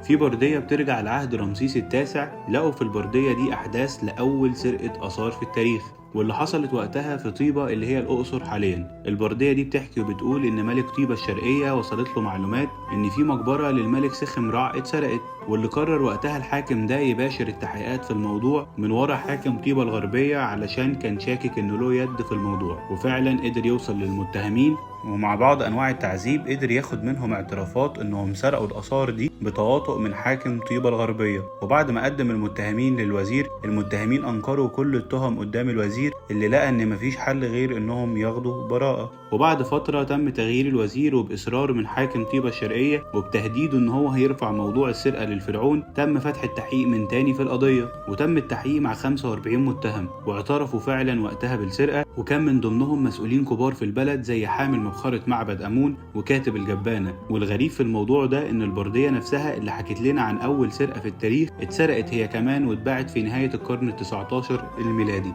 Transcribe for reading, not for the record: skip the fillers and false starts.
في بردية بترجع لعهد رمسيس التاسع، لقوا في البردية دي أحداث لأول سرقة آثار في التاريخ، واللي حصلت وقتها في طيبة اللي هي الأقصر حاليا. البردية دي بتحكي وبتقول إن ملك طيبة الشرقية وصلت له معلومات إن في مقبرة للملك سخم رع اتسرقت، واللي قرر وقتها الحاكم ده يباشر التحقيقات في الموضوع من ورا حاكم طيبة الغربية علشان كان شاكك إنه له يد في الموضوع، وفعلا قدر يوصل للمتهمين، ومع بعض أنواع التعذيب قدر ياخد منهم اعترافات إنهم سرقوا الآثار دي بتواطؤ من حاكم طيبة الغربية. وبعد ما قدم المتهمين للوزير، المتهمين أنكروا كل التهم قدام الوزير اللي لقى إن مفيش حل غير إنهم ياخدوا براءة. وبعد فترة تم تغيير الوزير، وبإصرار من حاكم طيبة الشرقية وبتهديده إن هو هيرفع موضوع السرقة للفرعون، تم فتح التحقيق من تاني في القضية، وتم التحقيق مع 45 متهم واعترفوا فعلا وقتها بالسرقة، وكان من ضمنهم مسؤولين كبار في البلد زي حامل مبخرة معبد أمون وكاتب الجبانة. والغريب في الموضوع ده إن البردية نفسها اللي حكت لنا عن أول سرقة في التاريخ اتسرقت هي كمان واتباعت في نهاية القرن ال19 الميلادي.